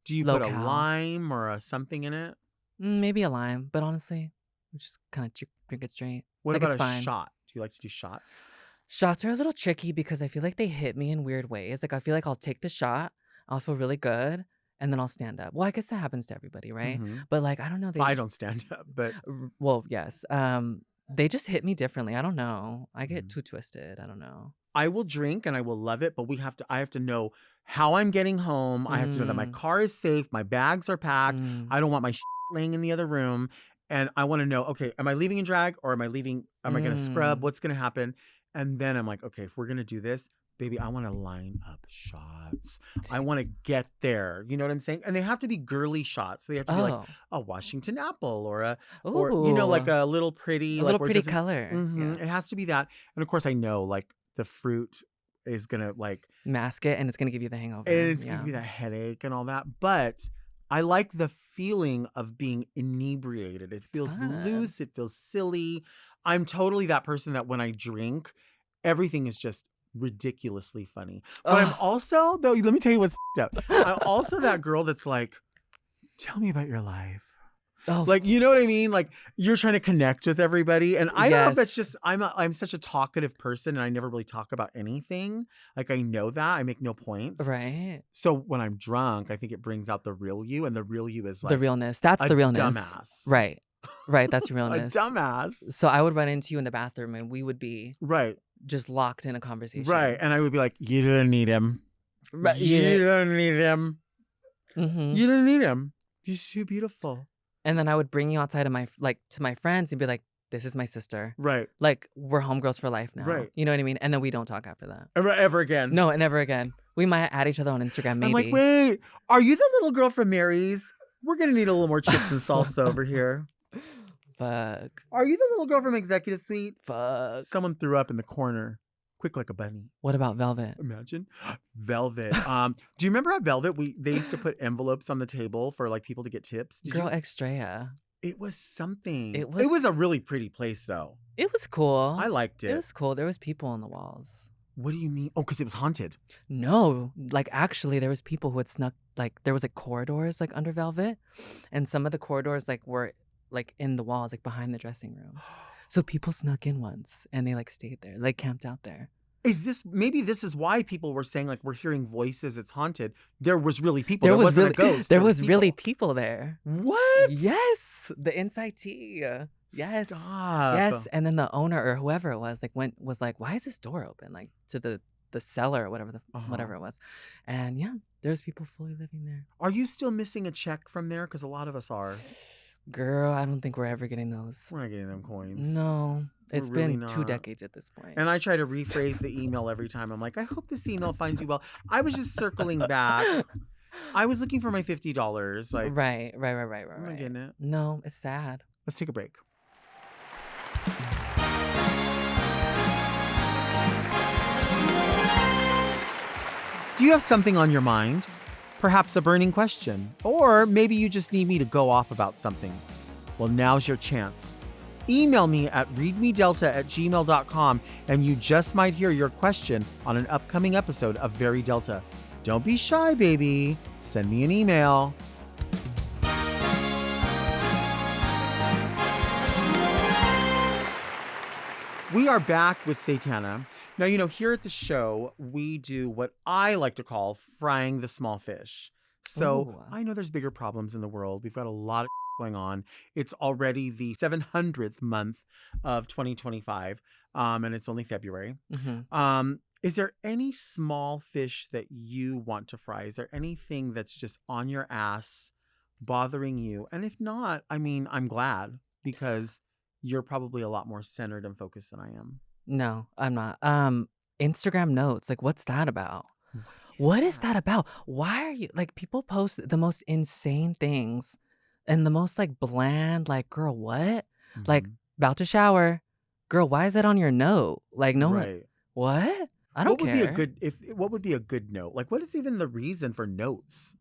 Do you put a low-cal. lime or a something in it? maybe a lime, but honestly, we just kind of drink it straight. What Like, about it's a fine. shot? Do you like to do shots? Shots are a little tricky because I feel like they hit me in weird ways. Like I feel like I'll take the shot, I'll feel really good, and then I'll stand up. Well, I guess that happens to everybody, right? Mhm. But like I don't know, I don't stand up, but well, yes. They just hit me differently. I don't know. I get Mhm. too twisted. I don't know. I will drink and I will love it, but I have to know how I'm getting home. I have to know that my car is safe, my bags are packed. Mm. I don't want my laying in the other room. And I want to know, okay, am I leaving in drag or am I going to scrub? What's going to happen? And then I'm like, okay, if we're going to do this, baby, I want to line up shots. I want to get there. You know what I'm saying? And they have to be girly shots. They have to be like a Washington apple or like a little pretty, a little where it pretty doesn't- color. Mhm. Yeah. It has to be that. And of course, I know like the fruit is going to Mask it and it's gonna give you the hangover. and it's yeah. going to give you that headache and all that. But I like the feeling of being inebriated. It feels fun. loose. It feels silly. I'm totally that person that when I drink, everything is just ridiculously funny. But I'm Ugh. also, though, let me tell you what's up. I'm also that girl that's like, tell me about your life. Oh, Like, you know what I mean? Like, you're trying to connect with everybody. And I don't know if that's Yes. just, I'm such a talkative person and I never really talk about anything. Like, I know that. I make no points. right. So when I'm drunk, I think it brings out the real you. And the real you is like The realness. That's a the realness. dumbass. Right. Right. That's the A realness. dumbass. So I would run into you in the bathroom and we would be Right. just locked in a conversation. Right. And I would be like, you don't need him. Right. You don't need him. Mhm. You don't need him. He's too beautiful. And then I would bring you outside of to my friends and be like, this is my sister. Right. Like, we're homegirls for life now. Right. You know what I mean? And then we don't talk after that. Ever again. No, never again. We might add each other on Instagram, maybe. I'm like, wait, are you the little girl from Mary's? We're going to need a little more chips and salsa over here. Fuck. Are you the little girl from Executive Suite? Fuck. Someone threw up in the corner, quick like a bunny. What about Velvet? Imagine. Velvet. Do you remember how Velvet, they used to put envelopes on the table for like people to get tips? Did Girl you? Extrea. It was something. It It was- was a really pretty place though. It was cool. I liked it. It was cool. There was people on the walls. What do you mean? Oh, because it was haunted. No, like actually there was people who had snuck, like there was like corridors like under Velvet. And some of the corridors like were like in the walls, like behind the dressing room. So people snuck in once and they like stayed there, like camped out there. Maybe this is why people were saying like we're hearing voices, it's haunted. There was really people. There was wasn't really, a ghost. there was really people. people there. What? Yes, the inside tea. Yes. Stop. Yes, and then the owner or whoever it was was like, why is this door open? Like to the cellar or whatever whatever it was. And yeah, there's people fully living there. Are you still missing a check from there? Because a lot of us are. Girl, I don't think we're ever getting those. We're not getting them coins. No. It's We're really been 2 not. decades at this point. And I try to rephrase the email every time. I'm like, I hope this email finds you well. I was just circling back. I was looking for my $50. Like, right. I'm not getting it. No, it's sad. Let's take a break. Do you have something on your mind? Perhaps a burning question. Or maybe you just need me to go off about something. Well, now's your chance. Email me at readmedelta@gmail.com and you just might hear your question on an upcoming episode of Very Delta. Don't be shy, baby. Send me an email. We are back with Satana. Now, here at the show, we do what I like to call frying the small fish. So Ooh. I know there's bigger problems in the world. We've got a lot of going on. It's already the 700th month of 2025, and it's only February. Mm-hmm. Is there any small fish that you want to fry? Is there anything that's just on your ass bothering you? And if not, I'm glad, because you're probably a lot more centered and focused than I am. No, I'm not. Instagram notes, like, what's that about? What is that about? Why are you like, people post the most insane things and the most like bland, like, girl, what? Like, about to shower, girl, why is that on your note? Like, no one, Right. what? I don't What would care. what would be a good note? Like, what is even the reason for notes?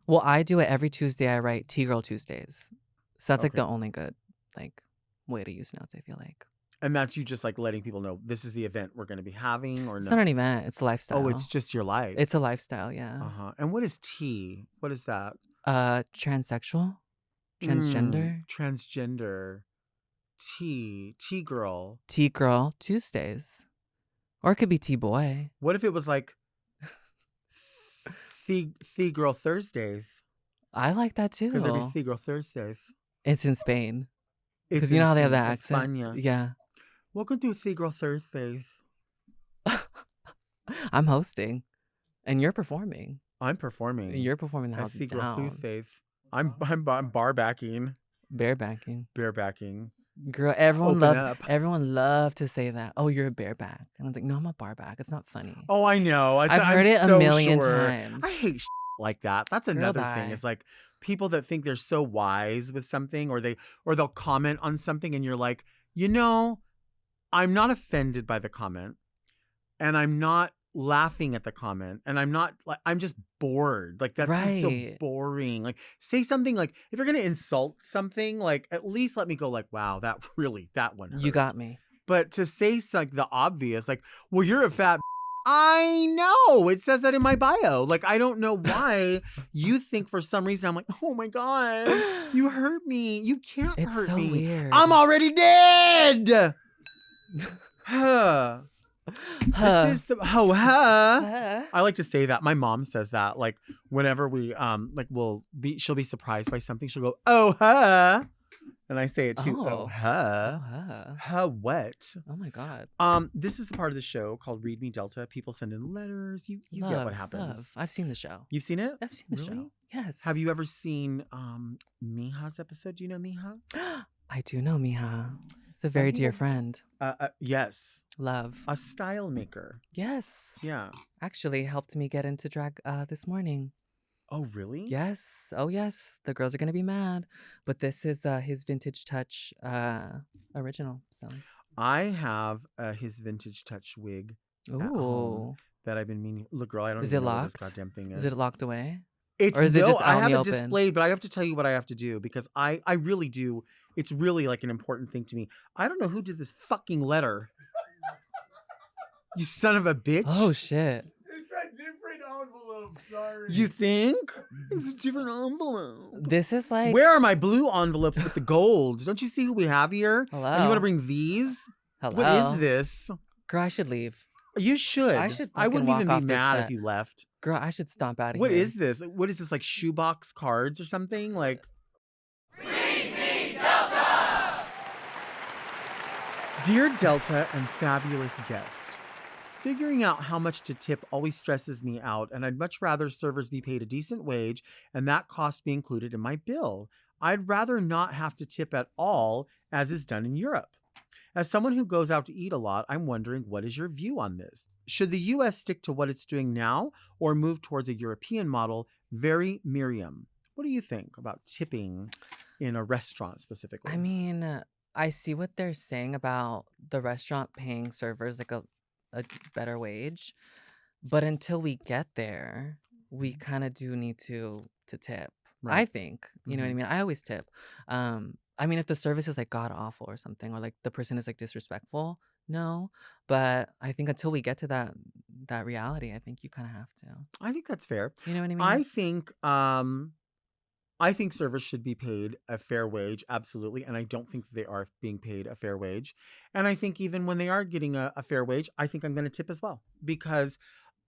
Well, I do it every Tuesday. I write T-Girl Tuesdays. So that's like Okay. the only good like way to use notes, I feel like. And that's you just like letting people know this is the event we're going to be having, or It's no? not an event, it's a lifestyle. Oh, it's just your life. It's a lifestyle, yeah. And what is T? What is that? Transsexual? Transgender? Transgender. T girl. T-Girl Tuesdays. Or it could be T-Boy. What if it was like T girl Thursdays? I like that Could there be too. T girl Thursdays? It's in Spain. It's Because you know how they have that in accent? España. Yeah. Welcome to T girl Thursdays. I'm hosting. And you're performing. I'm performing. You're performing the at house T girl down. Thursdays. I'm bar backing. Barebacking. Barebacking. Girl, Open everyone loved to say that. Oh, you're a bareback. And I was like, no, I'm a barback. It's not funny. Oh, I know. I've heard it so a million sure. times. I hate like that. That's Girl, another bye. thing. It's like people that think they're so wise with something, or they'll comment on something, and you're like, I'm not offended by the comment, and I'm not laughing at the comment, and I'm just bored. Like, that seems so Right. boring. Like, say something, like, if you're gonna insult something, like, at least let me go like, wow, that one hurt. You got me. But to say like the obvious, like, well, you're a fat I know. It says that in my bio. Like, I don't know why you think for some reason I'm like, oh my God, you hurt me. You can't It's hurt so me. weird. I'm already dead. Huh. Huh. This is the I like to say that. My mom says that, like, whenever we she'll be surprised by something. She'll go, oh, huh. And I say it too. Oh, huh. Huh, what? Oh my God. This is the part of the show called Read Me Delta. People send in letters. You get what happens. Love. I've seen the show. You've seen it? I've seen the Really? show. Yes. Have you ever seen Miha's episode? Do you know Miha? I do know Miha. It's a very dear friend. Yes. Love. A style maker. Yes. Yeah. Actually helped me get into drag this morning. Oh, really? Yes. Oh, yes. The girls are going to be mad. But this is his Vintage Touch original. So I have his Vintage Touch wig at home ooh. that I've been meaning. Look, girl, I don't Is even it know what this locked? goddamn thing is. Is it locked away? It's Or is it just I out in have the it open? displayed, but I have to tell you what I have to do because I really do. It's really like an important thing to me. I don't know who did this fucking letter. You son of a bitch. Oh, shit. It's a different envelope, sorry. You think? It's a different envelope. This is like. Where are my blue envelopes with the gold? Don't you see who we have here? Hello. And you want to bring these? Hello. What is this? Girl, I should leave. You should. I should I fucking wouldn't walk even off be this mad set. if you left. Girl, I should stomp out of What here. is this? What is this, like shoebox cards or something? Like. Dear Delta and fabulous guest, figuring out how much to tip always stresses me out, and I'd much rather servers be paid a decent wage and that cost be included in my bill. I'd rather not have to tip at all, as is done in Europe. As someone who goes out to eat a lot, I'm wondering, what is your view on this? Should the US stick to what it's doing now or move towards a European model? Very Miriam. What do you think about tipping in a restaurant specifically? I mean, I see what they're saying about the restaurant paying servers like a better wage, but until we get there, we kind of do need to tip. Right. I think, you know what I mean? I always tip. I mean, if the service is like god awful or something, or like the person is like disrespectful, no. But I think until we get to that reality, I think you kind of have to. I think that's fair. You know what I mean? I think servers should be paid a fair wage, absolutely. And I don't think they are being paid a fair wage. And I think even when they are getting a fair wage, I think I'm going to tip as well because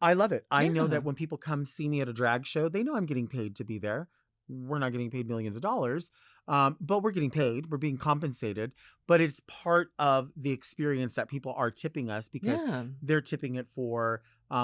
I love it. I know Yeah. that when people come see me at a drag show, they know I'm getting paid to be there. We're not getting paid millions of dollars, but we're getting paid. We're being compensated. But it's part of the experience that people are tipping us because Yeah. they're tipping it for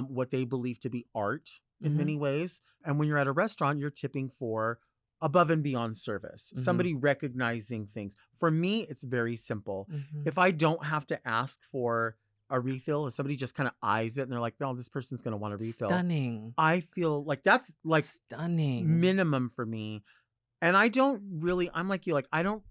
what they believe to be art in Mhm. many ways. And when you're at a restaurant, you're tipping for above and beyond service, somebody recognizing things. For me, it's very simple. Mhm. If I don't have to ask for a refill, if somebody just kind of eyes it and they're like, no, this person's going to want a refill. Stunning. I feel like that's like Stunning. minimum for me. And I don't really, I'm like you, like, I don't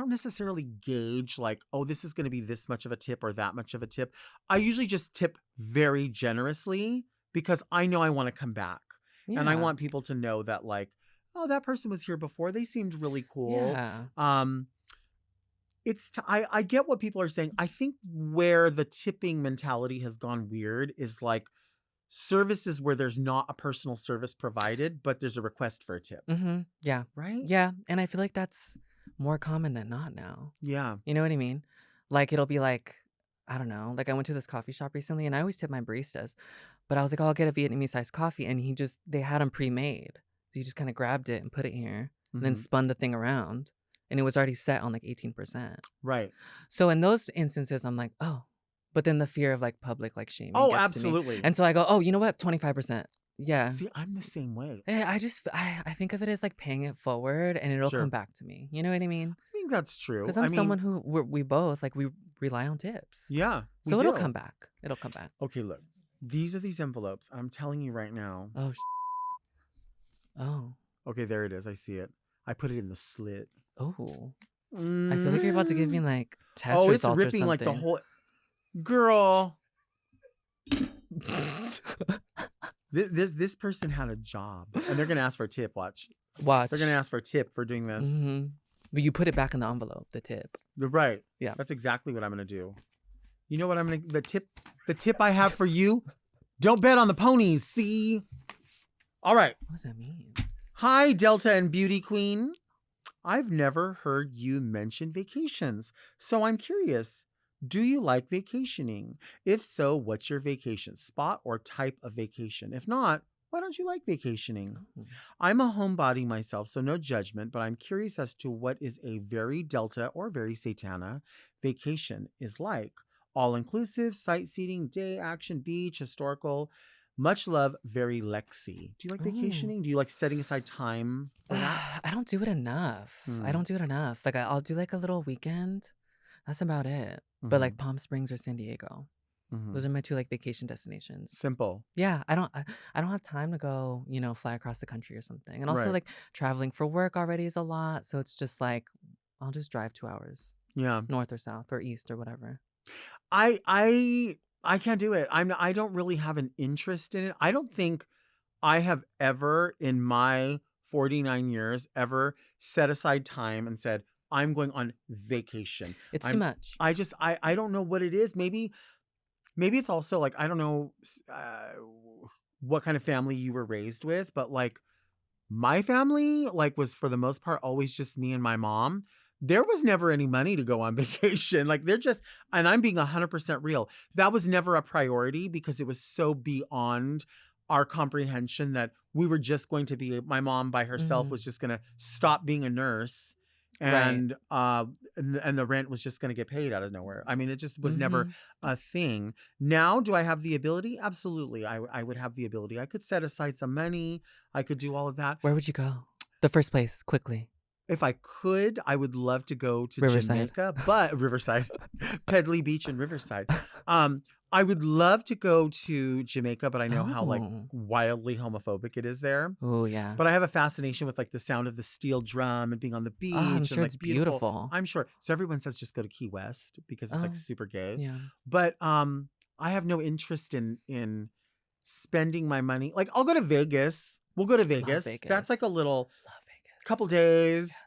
necessarily gauge like, oh, this is going to be this much of a tip or that much of a tip. I usually just tip very generously because I know I want to come back. And I Yeah. want people to know that like, oh, that person was here before. They seemed really cool. Yeah. I get what people are saying. I think where the tipping mentality has gone weird is like services where there's not a personal service provided, but there's a request for a tip. Mm-hmm. Yeah. Right? Yeah. And I feel like that's more common than not now. Yeah. You know what I mean? Like it'll be like, I don't know. Like I went to this coffee shop recently and I always tip my baristas. But I was like, oh, I'll get a Vietnamese sized coffee. And they had them pre-made. So he just kind of grabbed it and put it here and then Mhm. spun the thing around. And it was already set on like 18%. Right. So in those instances, I'm like, oh. But then the fear of like public like shaming Oh, gets to me. absolutely. And so I go, oh, you know what? 25%. Yeah. See, I'm the same way. I think of it as like paying it forward and it'll Sure. come back to me. You know what I mean? I think that's true. Because I I'm mean, someone who we both like we rely on tips. yeah. we So it'll do. come back. It'll come back. Okay, look. These are these envelopes. I'm telling you right now. Oh. Oh. Okay, there it is. I see it. I put it in the slit. Oh. I feel like you're about to give me like test Oh, it's results or ripping like the something. whole. Girl, this person had a job, and they're gonna ask for a tip. Watch, Watch. they're gonna ask for a tip for doing this. Mm-hmm. But you put it back in the envelope, the tip. You're right. Yeah. That's exactly what I'm gonna do. You know what I'm gonna the tip I have for you. Don't bet on the ponies. See. All right. What does that mean? Hi, Delta and Beauty Queen. I've never heard you mention vacations, so I'm curious. Do you like vacationing? If so, what's your vacation spot or type of vacation? If not, why don't you like vacationing? Oh. I'm a homebody myself, so no judgment, but I'm curious as to what is a very Delta or very Satana vacation is like. All-inclusive, sightseeing, day, action, beach, historical. Much love, very Lexi. Do you like Ooh. vacationing? Do you like setting aside time for that? I don't do it enough. I don't do it enough. Like I'll do like a little weekend. That's about it. But like Palm Springs or San Diego. Mhm. Those are my two like vacation destinations. Simple. Yeah, I don't have time to go, fly across the country or something. And also Right. like traveling for work already is a lot, so it's just like I'll just drive 2 hours Yeah. north or south or east or whatever. I can't do it. I don't really have an interest in it. I don't think I have ever in my 49 years ever set aside time and said, I'm going on vacation. It's too much. I don't know what it is. Maybe it's also like, I don't know what kind of family you were raised with, but like my family like was for the most part always just me and my mom. There was never any money to go on vacation. Like and I'm being 100% real. That was never a priority because it was so beyond our comprehension that we were just going to be, my mom by herself was just going to stop being a nurse. And the rent was just going to get paid out of nowhere. I mean, it just was never a thing. Now, do I have the ability? Absolutely. I would have the ability. I could set aside some money. I could do all of that. Where would you go? The first place, quickly. if I could, I would love to go to Riverside. Jamaica, but Riverside, Pedley Beach and Riverside. I would love to go to Jamaica, but I know how like Oh. wildly homophobic it is there. Oh, yeah. But I have a fascination with like the sound of the steel drum and being on the beach. I'm and, sure like, it's beautiful. I'm sure. So everyone says just go to Key West because it's like Oh, super gay. Yeah. But I have no interest in spending my money. Like I'll go to Vegas. We'll go to Vegas. That's like a Vegas. little Love Vegas. couple days. Yes.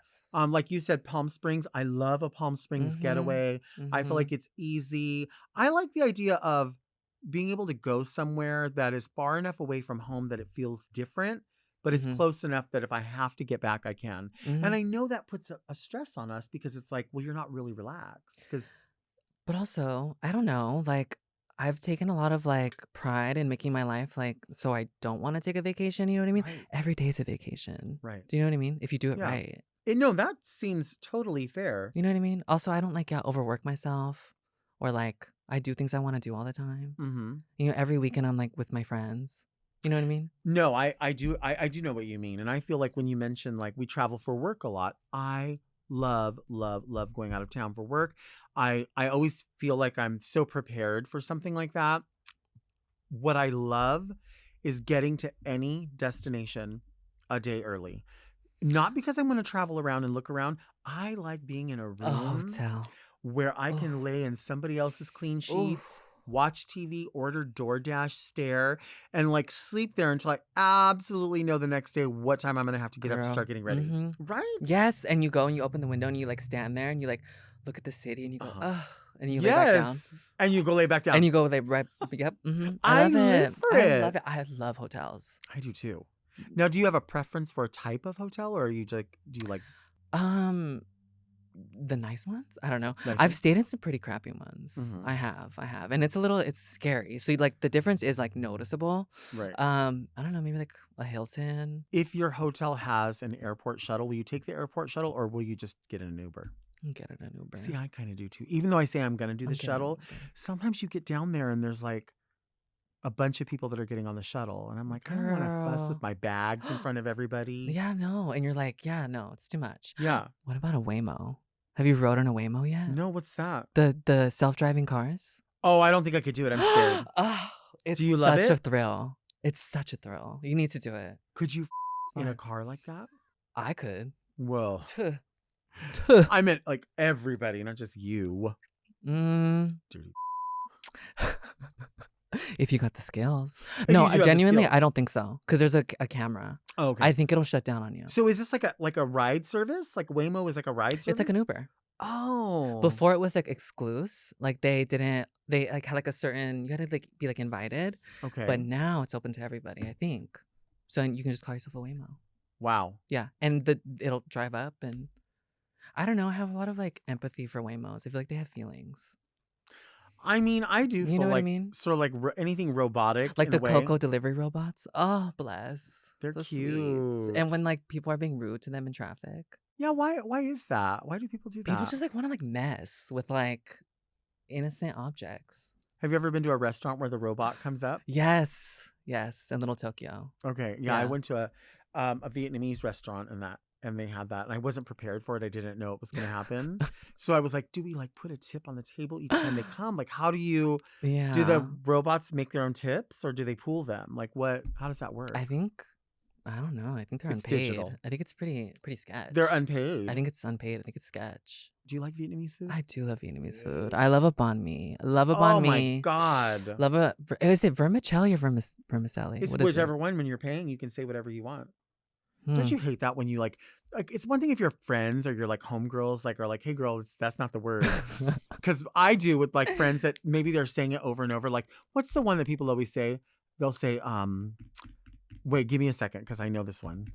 Like you said, Palm Springs. I love a Palm Springs Mhm. getaway. I feel Mhm. like it's easy. I like the idea of being able to go somewhere that is far enough away from home that it feels different, but it's Mhm. close enough that if I have to get back, I can. Mhm. And I know that puts a stress on us because it's like, well, you're not really relaxed. Because But also, I don't know, like I've taken a lot of like pride in making my life like so I don't want to take a vacation, you know what I mean? right, Every day is a vacation. right, Do you know what I mean? If you do it yeah. right. No, that seems totally fair. You know what I mean? Also, I don't like overwork myself or like I do things I want to do all the time. Mm-hmm. You know, every weekend I'm like with my friends. You know what I mean? No, I do know what you mean, and I feel like when you mention like we travel for work a lot, I love going out of town for work. I always feel like I'm so prepared for something like that. What I love is getting to any destination a day early. Not because I'm going to travel around and look around. I like being in a A room hotel. where I Oh. can lay in somebody else's clean Oof. sheets, watch TV, order DoorDash, stare, and like sleep there until I absolutely know the next day what time I'm going to have to get up to Girl. start getting ready. Mhm. Right? Yes, and you go and you open the window and you like stand there and you like look at the city and you go, Uh-huh. ugh, and you lay back down. Yes. And you go lay back down. And you go like right, yep. I I love live it. for I it. love it. I love hotels. I do too. Now, do you have a preference for a type of hotel, or are you like, do you like The nice ones? I don't know. nice I've ones? stayed in some pretty crappy ones. Mhm. I have. And it's scary. So like the difference is like noticeable. Right. I don't know, maybe like a Hilton. If your hotel has an airport shuttle, will you take the airport shuttle, or will you just get an Uber? Get it an Uber. See, I kind of do too. Even though I say I'm going to do I'm the getting an shuttle, Uber. sometimes you get down there and there's like a bunch of people that are getting on the shuttle. And I'm like, I don't want to fuss Girl. with my bags in front of everybody. Yeah, no. And you're like, yeah, no, it's too much. Yeah. What about a Waymo? Have you rode on a Waymo yet? No, what's that? The self-driving cars? Oh, I don't think I could do it. I'm scared. Oh, it's Do you love such a it? thrill. It's such a thrill. You need to do it. Could you It's in a fun. car like that? I could. Whoa. Tuh. I meant like everybody, not just you. Mm. Dirty. If you got the skills. If No, you do have the genuinely, skills. I don't think so. Because there's a camera. Oh, okay. I think it'll shut down on you. So is this like a ride service? Like Waymo is like a ride service? It's like an Uber. Oh. Before it was like exclusive. Like they like had like a certain, you had to like be like invited. Okay. But now it's open to everybody, I think. So you can just call yourself a Waymo. Wow. Yeah. And it'll drive up and I don't know. I have a lot of like empathy for Waymos. I feel like they have feelings. I mean, I do You feel know what I like mean? sort of like anything robotic. Like in the a way. Coco delivery robots. Oh, bless. They're So sweet. cute. And when like people are being rude to them in traffic. Yeah, why is that? Why do people do that? People just like want to like mess with like innocent objects. Have you ever been to a restaurant where the robot comes up? Yes. Yes. In Little Tokyo. Okay. Yeah, I Yeah. went to a Vietnamese restaurant and they had that, and I wasn't prepared for it. I didn't know it was going to happen. So I was like, do we like put a tip on the table each time they come? Like, how do Yeah. do the robots make their own tips, or do they pool them? Like, how does that work? I don't know. I think they're It's unpaid. digital. I think it's pretty sketch. They're unpaid. I think it's unpaid. I think it's sketch. Do you like Vietnamese food? I do love Vietnamese food. I love a banh mi. I love a banh Oh mi. my god! Love is it vermicelli or vermicelli? It's What is whichever it? one. When you're paying, you can say whatever you want. Hmm. Don't you hate that when you like it's one thing if you're friends or you're like homegirls like are like, hey girls, that's not the word. Because I do with like friends that maybe they're saying it over and over. Like, what's the one that people always say? They'll say, wait, give me a second because I know this one.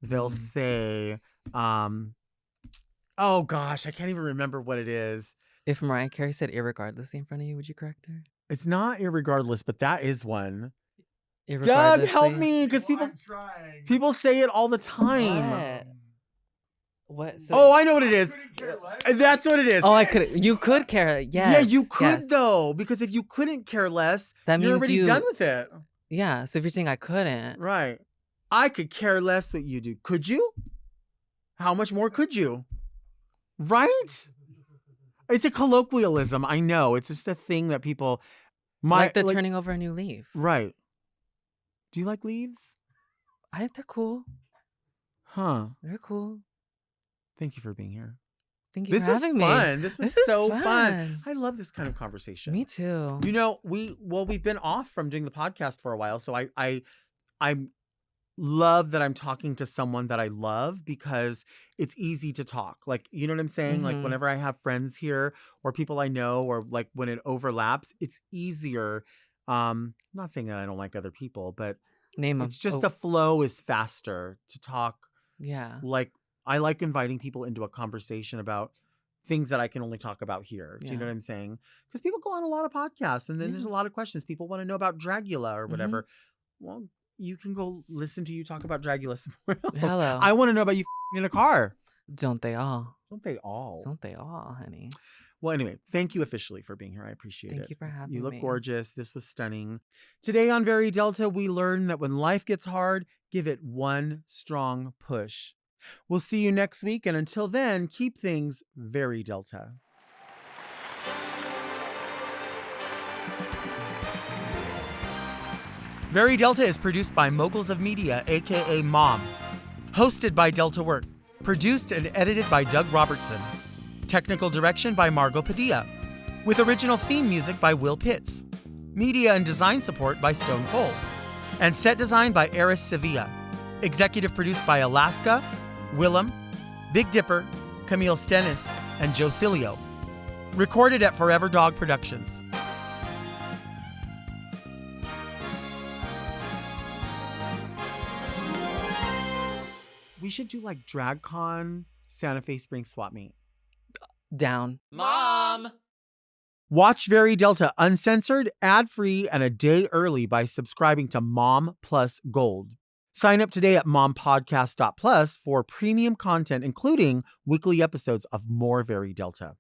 They'll say, oh gosh, I can't even remember what it is. If Mariah Carey said irregardlessly in front of you, would you correct her? It's not irregardless, but that is one. Doug, Irregardlessly? help me, because Well, I'm trying. people say it all the time. What? What? So, Oh, I know what it is. Couldn't care less. That's what it is. Oh, I could. You could care. Yes. Yeah, you could yes. though, because if you couldn't care less, That you're means already you. done with it. Yeah. So if you're saying I couldn't, Right. I could care less what you do. Could you? How much more could you? Right? It's a colloquialism. I know. It's just a thing that people... like turning over a new leaf. Right. Do you like leaves? I think they're cool. Huh. They're cool. Thank you for being here. Thank you for having me. This was so fun. I love this kind of conversation. Me too. You know, we've been off from doing the podcast for a while, so I love that I'm talking to someone that I love because it's easy to talk. Like, you know what I'm saying? Like whenever I have friends here or people I know, or like when it overlaps, it's easier. I'm not saying that I don't like other people, but Name them. It's just the flow is faster to talk. Yeah. Like, I like inviting people into a conversation about things that I can only talk about here. Do you know what I'm saying? Because people go on a lot of podcasts and then there's a lot of questions. People want to know about Dragula or whatever. Well, you can go listen to you talk about Dragula somewhere else. Hello. I want to know about you in a car. Don't they all? Don't they all? Don't they all, honey? Well, anyway, thank you officially for being here. I appreciate it. Thank you for having me. You look gorgeous. This was stunning. Today on Very Delta, we learned that when life gets hard, give it one strong push. We'll see you next week. And until then, keep things very Delta. Very Delta is produced by Moguls of Media, aka Mom. Hosted by Delta Work. Produced and edited by Doug Robertson. Technical direction by Margot Padilla. With original theme music by Will Pitts. Media and design support by Stone Cold. And set design by Eris Sevilla. Executive produced by Alaska, Willem, Big Dipper, Camille Stennis, and Joe Cilio. Recorded at Forever Dog Productions. We should do like DragCon Santa Fe Spring Swap Meet. Down. Mom! Watch Very Delta uncensored, ad-free, and a day early by subscribing to Mom Plus Gold. Sign up today at mompodcast.plus for premium content, including weekly episodes of more Very Delta.